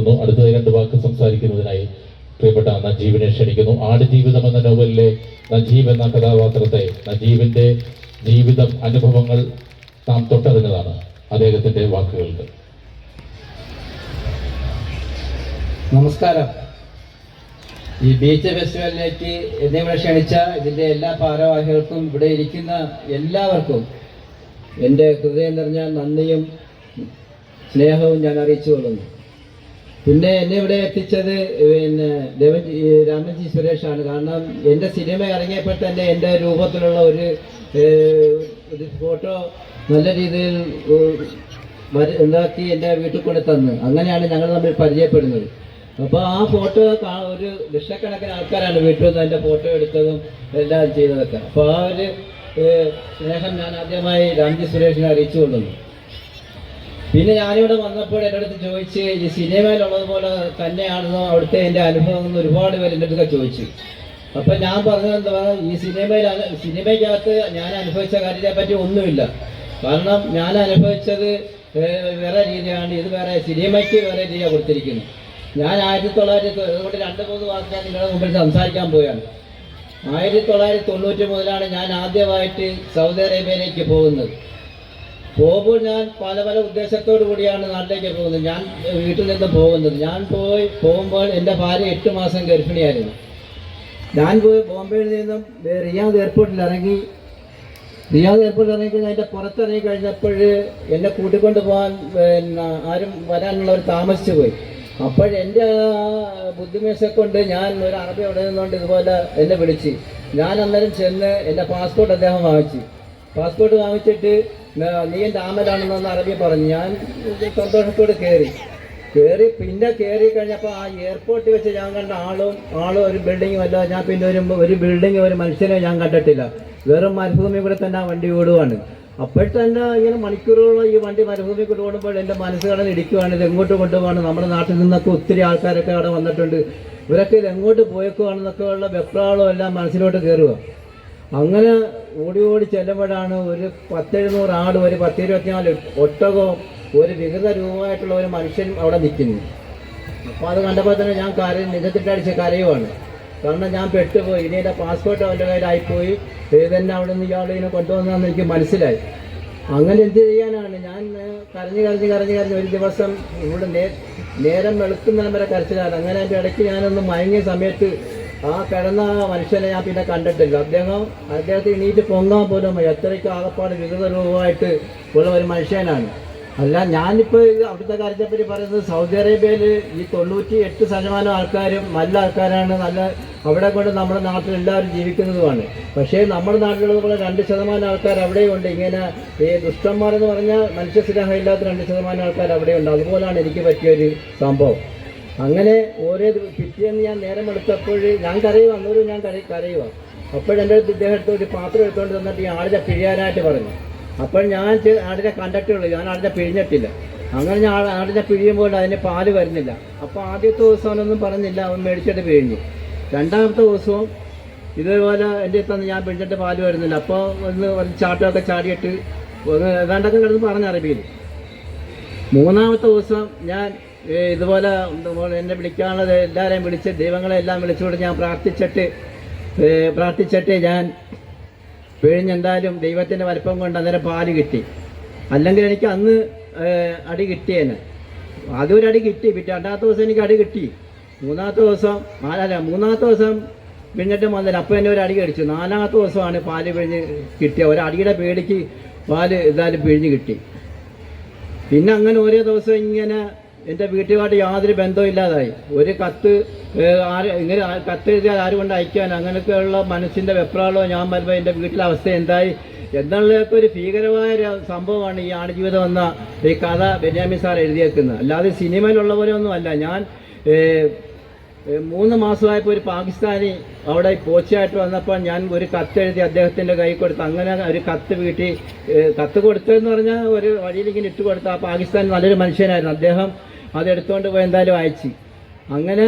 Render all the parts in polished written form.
നിർത്തുന്നു. അടുത്തതായി 2 വാക്ക് സംസാരിക്കുന്നതിനായി പ്രിയപ്പെട്ട നജീബിനെ ക്ഷണിക്കുന്നു. ആടുജീവിതം എന്ന നോവലിലെ നജീബ് എന്ന കഥാപാത്രത്തെ, നജീബിന്റെ ജീവിതം അനുഭവങ്ങൾ നാം തൊട്ടറിഞ്ഞതാണ്. അദ്ദേഹത്തിന്റെ വാക്കുകൾക്ക്. നമസ്കാരം. ഈ ബീച്ച് ഫെസ്റ്റിവലിലേക്ക് എന്നെ ഇവിടെ ക്ഷണിച്ച ഇതിൻ്റെ എല്ലാ ഭാരവാഹികൾക്കും ഇവിടെ ഇരിക്കുന്ന എല്ലാവർക്കും എൻ്റെ ഹൃദയം നിറഞ്ഞ നന്ദിയും സ്നേഹവും ഞാൻ അറിയിച്ചു കൊള്ളുന്നു. പിന്നെ എന്നെ ഇവിടെ എത്തിച്ചത് രാമൻജി സുരേഷാണ്. കാരണം എൻ്റെ സിനിമ ഇറങ്ങിയപ്പോൾ തന്നെ എൻ്റെ രൂപത്തിലുള്ള ഒരു ഫോട്ടോ നല്ല രീതിയിൽ ഉണ്ടാക്കി എൻ്റെ വീട്ടിൽ കൊണ്ട് തന്നു. അങ്ങനെയാണ് ഞങ്ങൾ തമ്മിൽ പരിചയപ്പെടുന്നത്. അപ്പോൾ ആ ഫോട്ടോ ഒരു ലക്ഷക്കണക്കിന് ആൾക്കാരാണ് വീട്ടിൽ നിന്ന് എൻ്റെ ഫോട്ടോ എടുത്തതും എല്ലാം ചെയ്തതൊക്കെ. അപ്പോൾ ആ ഒരു സ്നേഹം ഞാൻ ആദ്യമായി രാംജി സുരേഷിനെ അറിയിച്ചു കൊള്ളുന്നു. പിന്നെ ഞാനിവിടെ വന്നപ്പോൾ എൻ്റെ അടുത്ത് ചോദിച്ച്, ഈ സിനിമയിലുള്ളതുപോലെ തന്നെയാണെന്നോ അവിടുത്തെ എൻ്റെ അനുഭവം എന്ന് ഒരുപാട് പേര് എൻ്റെ അടുത്തൊക്കെ ചോദിച്ചു. അപ്പം ഞാൻ പറഞ്ഞത് എന്താ, ഈ സിനിമയ്ക്കകത്ത് ഞാൻ അനുഭവിച്ച കാര്യത്തെ പറ്റി ഒന്നുമില്ല. കാരണം ഞാൻ അനുഭവിച്ചത് വേറെ രീതിയാണ്, ഇത് വേറെ, സിനിമയ്ക്ക് വേറെ രീതിയാണ് കൊടുത്തിരിക്കുന്നത്. ഞാൻ 1900 2-3 വാക്ക് ഞാൻ നിങ്ങളുടെ മുമ്പിൽ സംസാരിക്കാൻ പോയാണ്. 1990 മുതലാണ് ഞാൻ ആദ്യമായിട്ട് സൗദി അറേബ്യയിലേക്ക് പോകുന്നത്. പോകുമ്പോൾ ഞാൻ പല ഉദ്ദേശത്തോടു കൂടിയാണ് നാട്ടിലേക്ക് പോകുന്നത്. ഞാൻ വീട്ടിൽ നിന്ന് പോകുന്നത്. ഞാൻ പോകുമ്പോൾ എൻ്റെ ഭാര്യ 8 മാസം ഗർഭിണിയായിരുന്നു. ഞാൻ പോയി ബോംബെയിൽ നിന്നും റിയാദ് എയർപോർട്ടിൽ ഇറങ്ങി അതിൻ്റെ പുറത്തിറങ്ങി കഴിഞ്ഞപ്പോൾ എന്നെ കൂട്ടിക്കൊണ്ട് പോകാൻ ആരും വരാനുള്ളവർ താമസിച്ചു പോയി. അപ്പോഴെൻ്റെ ബുദ്ധിമേശ കൊണ്ട് ഞാൻ ഒരു അറബി അവിടെ നിന്നുകൊണ്ട് ഇതുപോലെ എന്നെ വിളിച്ച്, ഞാൻ അന്നേരം ചെന്ന് എൻ്റെ പാസ്പോർട്ട് അദ്ദേഹം വാങ്ങിച്ചു. പാസ്പോർട്ട് വാങ്ങിച്ചിട്ട് നീ എൻ്റെ ആമലാണെന്ന് അറബി പറഞ്ഞു. ഞാൻ സന്തോഷത്തോട് കയറി. പിന്നെ കയറി കഴിഞ്ഞപ്പോൾ ആ എയർപോർട്ടിൽ വെച്ച് ഞാൻ കണ്ട ആളും ഒരു ബിൽഡിങ്ങും അല്ല. ഞാൻ പിന്നെ ഒരു ബിൽഡിങ്ങും ഒരു മനുഷ്യനെ ഞാൻ കണ്ടിട്ടില്ല. വെറും മരുഭൂമി കൂടെ തന്നെ ആ വണ്ടി ഓടുവാണ്. അപ്പോഴത്തന്നെ ഇങ്ങനെ മണിക്കൂറുകളോ ഈ വണ്ടി മരുഭൂമി കൂടെ ഓടുമ്പോൾ എൻ്റെ മനസ്സ് കടന്ന് ഇടിക്കുവാണ്. ഇത് എങ്ങോട്ട് കൊണ്ടുപോകാണ്? നമ്മുടെ നാട്ടിൽ നിന്നൊക്കെ ഒത്തിരി ആൾക്കാരൊക്കെ അവിടെ വന്നിട്ടുണ്ട്. ഇവരൊക്കെ ഇത് എങ്ങോട്ട് പോയേക്കുവാണെന്നൊക്കെ ഉള്ള വെപ്രാളവും എല്ലാം മനസ്സിലോട്ട് കയറുക. അങ്ങനെ ഓടി ചെല്ലുമ്പോഴാണ് ഒരു 10-700 ആട്, ഒരു 10-24 ഒട്ടകവും ഒരു വികൃത രൂപമായിട്ടുള്ള ഒരു മനുഷ്യനും അവിടെ നിൽക്കുന്നു. അപ്പോൾ അത് കണ്ടപ്പോൾ തന്നെ ഞാൻ നിജത്തിട്ടടിച്ച് കരയുവാണ്. കാരണം ഞാൻ പെട്ടുപോയി. ഇനി എൻ്റെ പാസ്പോർട്ട് അവൻ്റെ കയ്യിലായിപ്പോയി. തന്നെ അവിടെ നിന്ന് ഇയാളിങ്ങനെ കൊണ്ടുവന്നതെന്ന് എനിക്ക് മനസ്സിലായി. അങ്ങനെ എന്ത് ചെയ്യാനാണ്? ഞാൻ കരഞ്ഞ് ഒരു ദിവസം ഇവിടെ നേരം വെളുക്കുന്നതിന് വരെ കരച്ചിലാണ്. അങ്ങനെ എൻ്റെ ഇടയ്ക്ക് ഞാനൊന്ന് മയങ്ങിയ സമയത്ത് ആ കിടന്ന മനുഷ്യനെ ഞാൻ പിന്നെ കണ്ടിട്ടില്ല. അദ്ദേഹത്തെ എണീറ്റ് പൊങ്ങാൻ പോലും എത്രയ്ക്ക് ആകപ്പാട് വികൃത രൂപമായിട്ട് ഉള്ള ഒരു മനുഷ്യനാണ്. അല്ല, ഞാനിപ്പോൾ അവിടുത്തെ കാര്യത്തെപ്പറ്റി പറയുന്നത്, സൗദി അറേബ്യയിൽ ഈ 98% ആൾക്കാരും നല്ല ആൾക്കാരാണ്. അവിടെ കൊണ്ട് നമ്മുടെ നാട്ടിൽ എല്ലാവരും ജീവിക്കുന്നതുമാണ്. പക്ഷേ നമ്മുടെ നാട്ടിലുള്ളതുപോലെ 2% ആൾക്കാർ അവിടെയുണ്ട്. ഇങ്ങനെ ഈ ദുഷ്ടന്മാരെന്ന് പറഞ്ഞാൽ മനുഷ്യസ്നേഹം ഇല്ലാത്ത 2% ആൾക്കാർ അവിടെയുണ്ട്. അതുപോലാണ് എനിക്ക് പറ്റിയൊരു സംഭവം. അങ്ങനെ പിറ്റേന്ന് ഞാൻ നേരം എടുത്തപ്പോൾ ഞാൻ കരയുക. അന്നൊരു ഞാൻ കരയുക. അപ്പോഴെൻ്റെ അടുത്ത് ഇദ്ദേഹത്തെ ഒരു പാത്രം എടുത്തുകൊണ്ട് തന്നിട്ട് ഈ ആടിനെ പിഴിയാനായിട്ട് പറഞ്ഞു. അപ്പോൾ ഞാൻ ആടിനെ കണ്ടിട്ടുള്ളൂ, ഞാൻ ആടിനെ പിഴിഞ്ഞിട്ടില്ല. അങ്ങനെ ഞാൻ ആടിനെ പിഴിയുമ്പോൾ അതിന് പാല് വരുന്നില്ല. അപ്പോൾ ആദ്യത്തെ ദിവസം അവനൊന്നും പറഞ്ഞില്ല, അവൻ മേടിച്ചിട്ട് പിഴിഞ്ഞു. രണ്ടാമത്തെ ദിവസവും ഇതേപോലെ എൻ്റെ തന്ന് ഞാൻ പിഴിഞ്ഞിട്ട് പാല് വരുന്നില്ല. അപ്പോൾ ഒരു ചാട്ടമൊക്കെ ചാടിയിട്ട് ഏതാണ്ടൊക്കെ കിടന്ന് പറഞ്ഞ അറബിയിൽ. മൂന്നാമത്തെ ദിവസം ഞാൻ ഇതുപോലെ എന്നെ വിളിക്കാനുള്ളത് എല്ലാവരെയും വിളിച്ച് ദൈവങ്ങളെല്ലാം വിളിച്ചുകൊണ്ട് ഞാൻ പ്രാർത്ഥിച്ചിട്ട് ഞാൻ പിഴിഞ്ഞെന്തായാലും ദൈവത്തിൻ്റെ വലുപ്പം കൊണ്ട് അന്നേരം പാല് കിട്ടി. അല്ലെങ്കിൽ എനിക്ക് അന്ന് അടി കിട്ടിയേനെ. അതൊരു അടി കിട്ടി. പിന്നെ രണ്ടാമത്തെ ദിവസം എനിക്ക് അടി കിട്ടി. മൂന്നാമത്തെ ദിവസം പിന്നിട്ടും വന്നില്ല. അപ്പോൾ എന്നെ ഒരു അടി കടിച്ചു. 4ാമത്തെ ദിവസമാണ് പാല് പിഴിഞ്ഞ് കിട്ടിയ. ഒരടിയുടെ പേടിക്ക് പാല് എന്തായാലും പിഴിഞ്ഞ് കിട്ടി. പിന്നെ അങ്ങനെ ഓരോ ദിവസം ഇങ്ങനെ എൻ്റെ വീട്ടുകാരുടെ യാതൊരു ബന്ധവും ഇല്ലാതായി. ഒരു കത്ത് എഴുതിയാൽ ആരും കൊണ്ട് അയക്കാൻ, അങ്ങനെയൊക്കെയുള്ള മനസ്സിൻ്റെ വെപ്രാളവും ഞാൻ വരുമ്പോൾ എൻ്റെ വീട്ടിലെ അവസ്ഥ എന്തായി എന്നുള്ളതൊക്കെ ഒരു ഭീകരമായ സംഭവമാണ് ഈ ആടുജീവിതം എന്ന ഈ കഥ ബെന്യാമിൻ സാർ എഴുതിയേക്കുന്നത്. അല്ലാതെ സിനിമയിലുള്ള പോലെ ഒന്നും അല്ല. ഞാൻ 3 മാസമായപ്പോൾ ഒരു പാകിസ്ഥാനി അവിടെ കോച്ചായിട്ട് വന്നപ്പോൾ ഞാൻ ഒരു കത്തെഴുതി അദ്ദേഹത്തിൻ്റെ കൈ കൊടുത്തു. അങ്ങനെ ഒരു കത്ത് കൊടുത്തതെന്ന് പറഞ്ഞാൽ ഒരു വഴിയിലിങ്ങനെ ഇട്ട് കൊടുത്ത ആ പാകിസ്ഥാൻ നല്ലൊരു മനുഷ്യനായിരുന്നു. അദ്ദേഹം അതെടുത്തുകൊണ്ട് പോയി എന്തായാലും അയച്ചു. അങ്ങനെ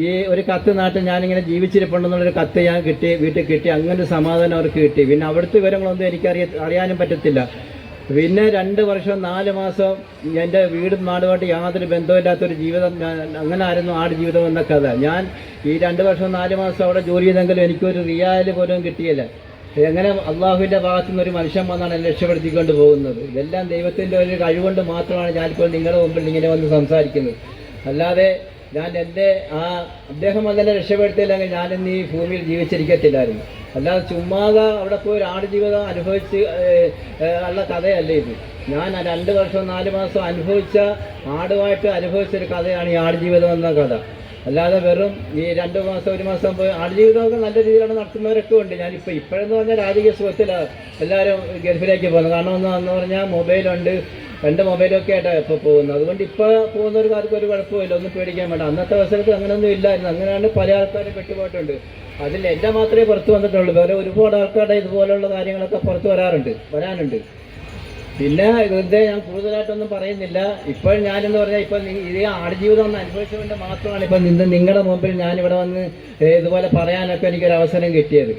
ഈ ഒരു കത്ത് നാട്ടിൽ ഞാനിങ്ങനെ ജീവിച്ചിരിപ്പുണ്ടെന്നുള്ളൊരു കത്ത് ഞാൻ വീട്ടിൽ കിട്ടി. അങ്ങനെ ഒരു സമാധാനം അവർക്ക് കിട്ടി. പിന്നെ അവിടുത്തെ വിവരങ്ങളൊന്നും എനിക്ക് അറിയാനും പറ്റത്തില്ല. പിന്നെ 2 വർഷം 4 മാസം എൻ്റെ വീടും നാടുമായിട്ട് യാതൊരു ബന്ധമില്ലാത്തൊരു ജീവിതം. ഞാൻ അങ്ങനെ ആയിരുന്നു ആട് ജീവിതം എന്ന കഥ. ഞാൻ ഈ 2 വർഷം 4 മാസം അവിടെ ജോലി ചെയ്തെങ്കിലും എനിക്കൊരു റിയാൽ പോലും കിട്ടിയില്ല. എങ്ങനെ അള്ളാഹുവിൻ്റെ ഭാഗത്തു നിന്ന് ഒരു മനുഷ്യൻ വന്നാണ് എന്നെ രക്ഷപ്പെടുത്തിക്കൊണ്ട് പോകുന്നത്. ഇതെല്ലാം ദൈവത്തിൻ്റെ ഒരു കഴിവുകൊണ്ട് മാത്രമാണ് ഞാനിപ്പോൾ നിങ്ങളുടെ മുമ്പിൽ ഇങ്ങനെ വന്ന് സംസാരിക്കുന്നത്. അല്ലാതെ ഞാൻ എൻ്റെ അദ്ദേഹം അതിനെ രക്ഷപ്പെടുത്തിയില്ലെങ്കിൽ ഞാനിന്ന് ഈ ഭൂമിയിൽ ജീവിച്ചിരിക്കത്തില്ലായിരുന്നു. അല്ലാതെ ചുമ്മാതെ അവിടെ പോയി ഒരു ആട് ജീവിതം അനുഭവിച്ച് ഉള്ള കഥയല്ല ഇത്. ഞാൻ 2 വർഷം 4 മാസം അനുഭവിച്ച ആടുമായിട്ട് അനുഭവിച്ചൊരു കഥയാണ് ഈ ആട് ജീവിതം എന്ന കഥ. അല്ലാതെ വെറും ഈ 2 മാസം 1 മാസം പോയി ആടുജീവിതമൊക്കെ നല്ല രീതിയിലാണ് നടത്തുന്നവരൊക്കെ ഉണ്ട്. ഇപ്പോഴെന്ന് പറഞ്ഞാൽ രാജകീയ സുഖത്തിലാണ് എല്ലാവരും ഗൾഫിലേക്ക് പോകുന്നത്. കാരണം എന്ന് പറഞ്ഞാൽ മൊബൈലുണ്ട്, 2 മൊബൈലൊക്കെ ആയിട്ടാണ് ഇപ്പോൾ പോകുന്നത്. അതുകൊണ്ട് ഇപ്പോൾ പോകുന്നവർക്കാർക്കും ഒരു കുഴപ്പമില്ല, ഒന്നും പേടിക്കാൻ വേണ്ട. അന്നത്തെ അവസരത്തിൽ അങ്ങനെയൊന്നും ഇല്ലായിരുന്നു. അങ്ങനെയാണ് പല ആൾക്കാരും പെട്ടുപോയിട്ടുണ്ട്. അതിൽ എൻ്റെ മാത്രമേ പുറത്ത് വന്നിട്ടുള്ളൂ. വേറെ ഒരുപാട് ആൾക്കാരുടെ ഇതുപോലുള്ള കാര്യങ്ങളൊക്കെ പുറത്ത് വരാനുണ്ട്. പിന്നെ ഇതെന്താ ഞാൻ കൂടുതലായിട്ടൊന്നും പറയുന്നില്ല. ഇപ്പോൾ ഞാനെന്ന് പറഞ്ഞാൽ ഇപ്പം ഇതേ ആടുജീവിതം ഒന്ന് അനുഭവിച്ചുകൊണ്ട് മാത്രമാണ് ഇപ്പം നിങ്ങളുടെ മുമ്പിൽ ഞാനിവിടെ വന്ന് ഇതുപോലെ പറയാനൊക്കെ എനിക്കൊരു അവസരം കിട്ടിയത്.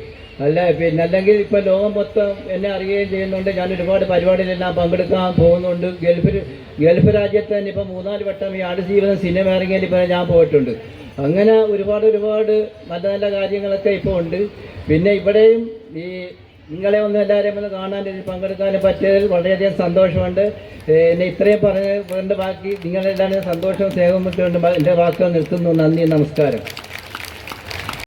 അല്ലെങ്കിൽ ഇപ്പോൾ ലോകം മൊത്തം എന്നെ അറിയുകയും ചെയ്യുന്നുണ്ട്. ഞാൻ ഒരുപാട് പരിപാടിയിലെല്ലാം പങ്കെടുക്കാൻ പോകുന്നുണ്ട്. ഗൾഫ് രാജ്യത്ത് തന്നെ ഇപ്പം 3-4 വട്ടം ഈ ആടുജീവിതം സിനിമ ഇറങ്ങിയാൽ ഇപ്പോൾ ഞാൻ പോയിട്ടുണ്ട്. അങ്ങനെ ഒരുപാട് നല്ല നല്ല കാര്യങ്ങളൊക്കെ ഇപ്പോൾ ഉണ്ട്. പിന്നെ ഇവിടെയും ഈ നിങ്ങളെ ഒന്ന് എല്ലാവരെയും ഒന്ന് കാണാൻ പങ്കെടുക്കാനും പറ്റിയതിൽ വളരെയധികം സന്തോഷമുണ്ട്. എന്നെ ഇത്രയും പറഞ്ഞ ബാക്കി നിങ്ങളെല്ലാം സന്തോഷവും സ്നേഹവും വിട്ടുകൊണ്ട് എൻ്റെ വാക്കുകൾ നിർത്തുന്നു. നന്ദി, നമസ്കാരം.